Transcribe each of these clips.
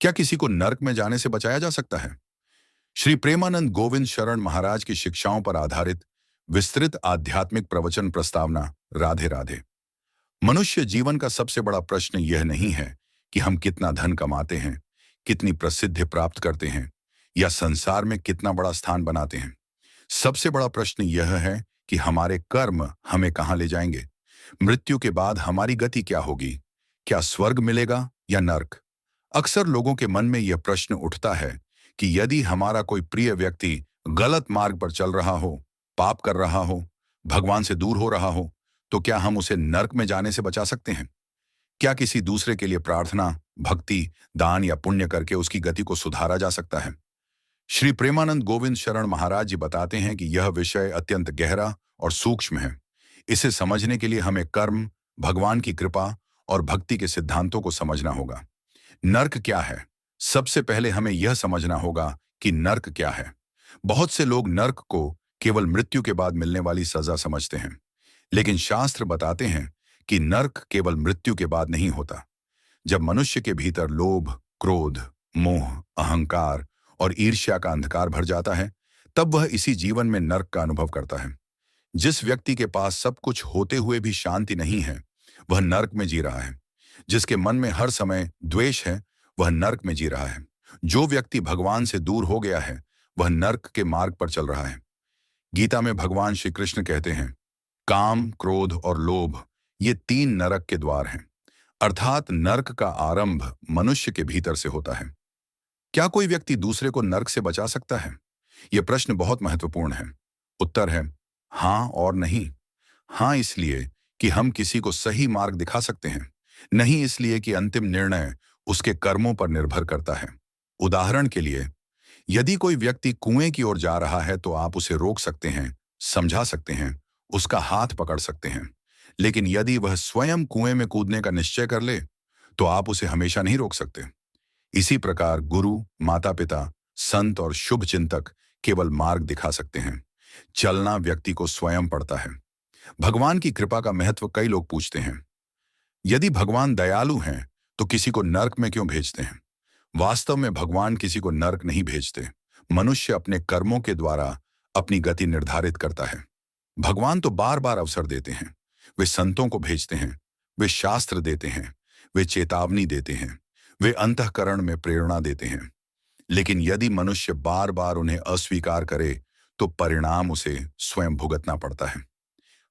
क्या किसी को नर्क में जाने से बचाया जा सकता है? श्री प्रेमानंद गोविंद शरण महाराज की शिक्षाओं पर आधारित विस्तृत आध्यात्मिक प्रवचन प्रस्तावना। राधे राधे। मनुष्य जीवन का सबसे बड़ा प्रश्न यह नहीं है कि हम कितना धन कमाते हैं, कितनी प्रसिद्धि प्राप्त करते हैं या संसार में कितना बड़ा स्थान बनाते हैं। सबसे बड़ा प्रश्न यह है कि हमारे कर्म हमें कहां ले जाएंगे। मृत्यु के बाद हमारी गति क्या होगी? क्या स्वर्ग मिलेगा या नर्क? अक्सर लोगों के मन में यह प्रश्न उठता है कि यदि हमारा कोई प्रिय व्यक्ति गलत मार्ग पर चल रहा हो, पाप कर रहा हो, भगवान से दूर हो रहा हो, तो क्या हम उसे नर्क में जाने से बचा सकते हैं? क्या किसी दूसरे के लिए प्रार्थना, भक्ति, दान या पुण्य करके उसकी गति को सुधारा जा सकता है? श्री प्रेमानंद गोविंद शरण महाराज जी बताते हैं कि यह विषय अत्यंत गहरा और सूक्ष्म है। इसे समझने के लिए हमें कर्म, भगवान की कृपा और भक्ति के सिद्धांतों को समझना होगा। नर्क क्या है? सबसे पहले हमें यह समझना होगा कि नर्क क्या है। बहुत से लोग नर्क को केवल मृत्यु के बाद मिलने वाली सजा समझते हैं, लेकिन शास्त्र बताते हैं कि नर्क केवल मृत्यु के बाद नहीं होता। जब मनुष्य के भीतर लोभ, क्रोध, मोह, अहंकार और ईर्ष्या का अंधकार भर जाता है, तब वह इसी जीवन में नर्क का अनुभव करता है। जिस व्यक्ति के पास सब कुछ होते हुए भी शांति नहीं है, वह नर्क में जी रहा है। जिसके मन में हर समय द्वेष है, वह नर्क में जी रहा है। जो व्यक्ति भगवान से दूर हो गया है, वह नर्क के मार्ग पर चल रहा है। गीता में भगवान श्री कृष्ण कहते हैं, काम, क्रोध और लोभ ये तीन नरक के द्वार हैं। अर्थात नर्क का आरंभ मनुष्य के भीतर से होता है। क्या कोई व्यक्ति दूसरे को नर्क से बचा सकता है? यह प्रश्न बहुत महत्वपूर्ण है। उत्तर है हां और नहीं। हां इसलिए कि हम किसी को सही मार्ग दिखा सकते हैं, नहीं इसलिए कि अंतिम निर्णय उसके कर्मों पर निर्भर करता है। उदाहरण के लिए, यदि कोई व्यक्ति कुएं की ओर जा रहा है तो आप उसे रोक सकते हैं, समझा सकते हैं, उसका हाथ पकड़ सकते हैं। लेकिन यदि वह स्वयं कुएं में कूदने का निश्चय कर ले, तो आप उसे हमेशा नहीं रोक सकते। इसी प्रकार गुरु, माता पिता, संत और शुभ चिंतक केवल मार्ग दिखा सकते हैं। चलना व्यक्ति को स्वयं पड़ता है। भगवान की कृपा का महत्व कई लोग पूछते हैं। यदि भगवान दयालु हैं, तो किसी को नर्क में क्यों भेजते हैं? वास्तव में भगवान किसी को नर्क नहीं भेजते। मनुष्य अपने कर्मों के द्वारा अपनी गति निर्धारित करता है। भगवान तो बार बार अवसर देते हैं। वे संतों को भेजते हैं, वे शास्त्र देते हैं, वे चेतावनी देते हैं, वे अंतःकरण में प्रेरणा देते हैं। लेकिन यदि मनुष्य बार बार उन्हें अस्वीकार करे, तो परिणाम उसे स्वयं भुगतना पड़ता है।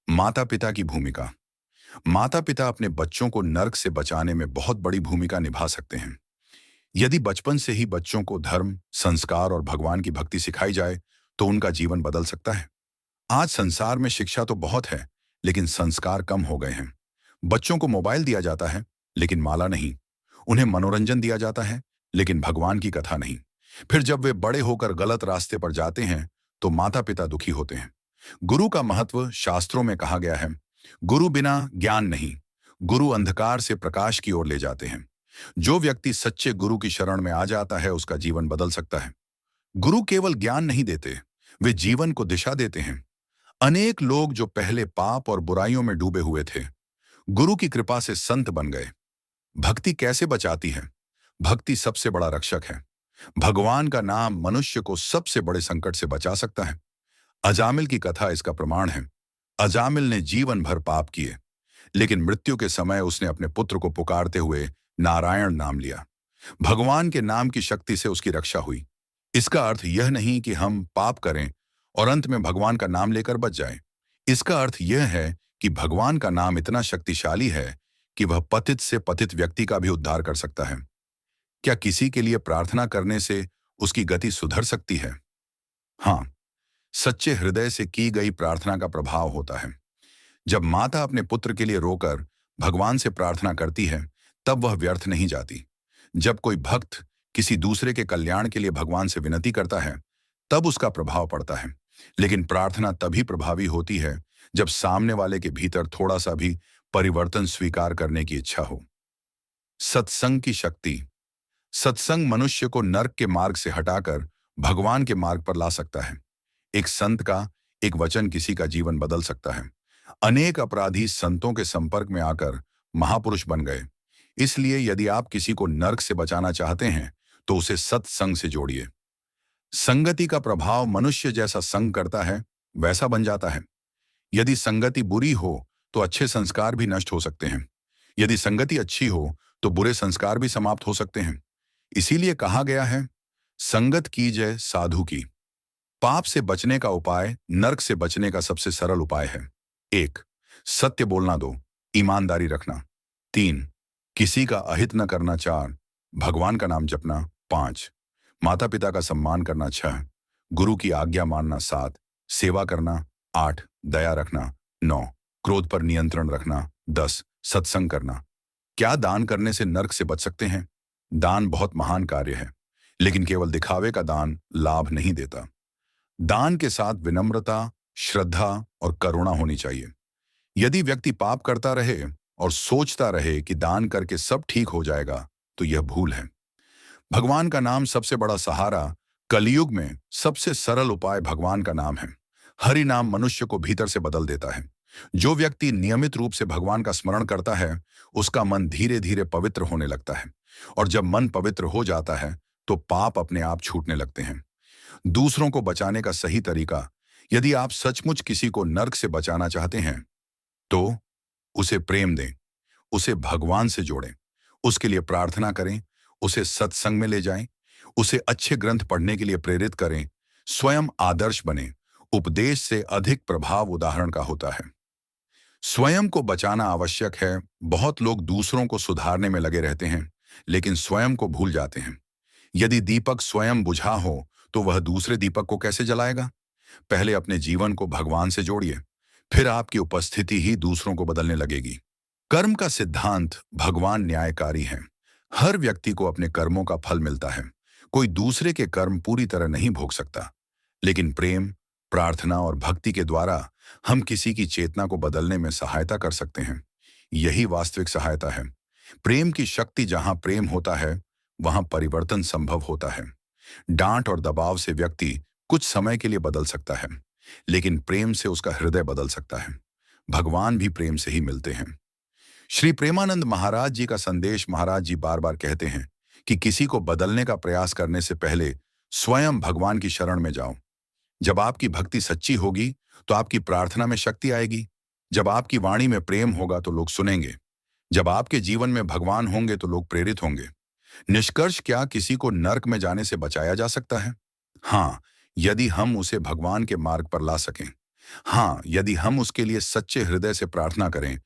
माता पिता की भूमिका। माता पिता अपने बच्चों को नर्क से बचाने में बहुत बड़ी भूमिका निभा सकते हैं। यदि बचपन से ही बच्चों को धर्म, संस्कार और भगवान की भक्ति सिखाई जाए, तो उनका जीवन बदल सकता है। आज संसार में शिक्षा तो बहुत है, लेकिन संस्कार कम हो गए हैं। बच्चों को मोबाइल दिया जाता है, लेकिन माला नहीं। उन्हें मनोरंजन दिया जाता है, लेकिन भगवान की कथा नहीं। फिर जब वे बड़े होकर गलत रास्ते पर जाते हैं, तो माता पिता दुखी होते हैं। गुरु का महत्व शास्त्रों में कहा गया है। गुरु बिना ज्ञान नहीं। गुरु अंधकार से प्रकाश की ओर ले जाते हैं। जो व्यक्ति सच्चे गुरु की शरण में आ जाता है, उसका जीवन बदल सकता है। गुरु केवल ज्ञान नहीं देते, वे जीवन को दिशा देते हैं। अनेक लोग जो पहले पाप और बुराइयों में डूबे हुए थे, गुरु की कृपा से संत बन गए। भक्ति कैसे बचाती है? भक्ति सबसे बड़ा रक्षक है। भगवान का नाम मनुष्य को सबसे बड़े संकट से बचा सकता है। अजामिल की कथा इसका प्रमाण है। अजामिल ने जीवन भर पाप किए, लेकिन मृत्यु के समय उसने अपने पुत्र को पुकारते हुए नारायण नाम लिया। भगवान के नाम की शक्ति से उसकी रक्षा हुई। इसका अर्थ यह नहीं कि हम पाप करें और अंत में भगवान का नाम लेकर बच जाएं। इसका अर्थ यह है कि भगवान का नाम इतना शक्तिशाली है कि वह पतित से पतित व्यक्ति का भी उद्धार कर सकता है। क्या किसी के लिए प्रार्थना करने से उसकी गति सुधर सकती है? हाँ, सच्चे हृदय से की गई प्रार्थना का प्रभाव होता है। जब माता अपने पुत्र के लिए रोकर भगवान से प्रार्थना करती है, तब वह व्यर्थ नहीं जाती। जब कोई भक्त किसी दूसरे के कल्याण के लिए भगवान से विनती करता है, तब उसका प्रभाव पड़ता है। लेकिन प्रार्थना तभी प्रभावी होती है जब सामने वाले के भीतर थोड़ा सा भी परिवर्तन स्वीकार करने की इच्छा हो। सत्संग की शक्ति। सत्संग मनुष्य को नर्क के मार्ग से हटाकर भगवान के मार्ग पर ला सकता है। एक संत का एक वचन किसी का जीवन बदल सकता है। अनेक अपराधी संतों के संपर्क में आकर महापुरुष बन गए। इसलिए यदि आप किसी को नर्क से बचाना चाहते हैं तो उसे सत्संग से जोड़िए। संगति का प्रभाव मनुष्य जैसा संग करता है वैसा बन जाता है। यदि संगति बुरी हो तो अच्छे संस्कार भी नष्ट हो सकते हैं। यदि संगति अच्छी हो तो बुरे संस्कार भी समाप्त हो सकते हैं। इसीलिए कहा गया है, संगत कीजिए साधु की। पाप से बचने का उपाय नरक से बचने का सबसे सरल उपाय है। 1. सत्य बोलना। 2. ईमानदारी रखना। 3. किसी का अहित न करना। 4. भगवान का नाम जपना। 5. माता पिता का सम्मान करना। 6. गुरु की आज्ञा मानना। 7. सेवा करना। 8. दया रखना। 9. क्रोध पर नियंत्रण रखना। 10. सत्संग करना। क्या दान करने से नरक से बच सकते हैं? दान बहुत महान कार्य है, लेकिन केवल दिखावे का दान लाभ नहीं देता। दान के साथ विनम्रता, श्रद्धा और करुणा होनी चाहिए। यदि व्यक्ति पाप करता रहे और सोचता रहे कि दान करके सब ठीक हो जाएगा, तो यह भूल है। भगवान का नाम सबसे बड़ा सहारा। कलयुग में सबसे सरल उपाय भगवान का नाम है। हरि नाम मनुष्य को भीतर से बदल देता है। जो व्यक्ति नियमित रूप से भगवान का स्मरण करता है, उसका मन धीरे धीरे पवित्र होने लगता है। और जब मन पवित्र हो जाता है तो पाप अपने आप छूटने लगते हैं। दूसरों को बचाने का सही तरीका। यदि आप सचमुच किसी को नरक से बचाना चाहते हैं तो उसे प्रेम दें, उसे भगवान से जोड़ें, उसके लिए प्रार्थना करें, उसे सत्संग में ले जाएं, उसे अच्छे ग्रंथ पढ़ने के लिए प्रेरित करें, स्वयं आदर्श बने। उपदेश से अधिक प्रभाव उदाहरण का होता है। स्वयं को बचाना आवश्यक है। बहुत लोग दूसरों को सुधारने में लगे रहते हैं, लेकिन स्वयं को भूल जाते हैं। यदि दीपक स्वयं बुझा हो तो वह दूसरे दीपक को कैसे जलाएगा? पहले अपने जीवन को भगवान से जोड़िए, फिर आपकी उपस्थिति ही दूसरों को बदलने लगेगी। कर्म का सिद्धांत। भगवान न्यायकारी हैं। हर व्यक्ति को अपने कर्मों का फल मिलता है। कोई दूसरे के कर्म पूरी तरह नहीं भोग सकता, लेकिन प्रेम, प्रार्थना और भक्ति के द्वारा हम किसी की चेतना को बदलने में सहायता कर सकते हैं। यही वास्तविक सहायता है। प्रेम की शक्ति। जहां प्रेम होता है वहां परिवर्तन संभव होता है। डांट और दबाव से व्यक्ति कुछ समय के लिए बदल सकता है, लेकिन प्रेम से उसका हृदय बदल सकता है। भगवान भी प्रेम से ही मिलते हैं। श्री प्रेमानंद महाराज जी का संदेश। महाराज जी बार बार कहते हैं कि किसी को बदलने का प्रयास करने से पहले स्वयं भगवान की शरण में जाओ। जब आपकी भक्ति सच्ची होगी तो आपकी प्रार्थना में शक्ति आएगी। जब आपकी वाणी में प्रेम होगा तो लोग सुनेंगे। जब आपके जीवन में भगवान होंगे तो लोग प्रेरित होंगे। निष्कर्ष क्या? किसी को नरक में जाने से बचाया जा सकता है? हाँ, यदि हम उसे भगवान के मार्ग पर ला सकें। हाँ, यदि हम उसके लिए सच्चे हृदय से प्रार्थना करें,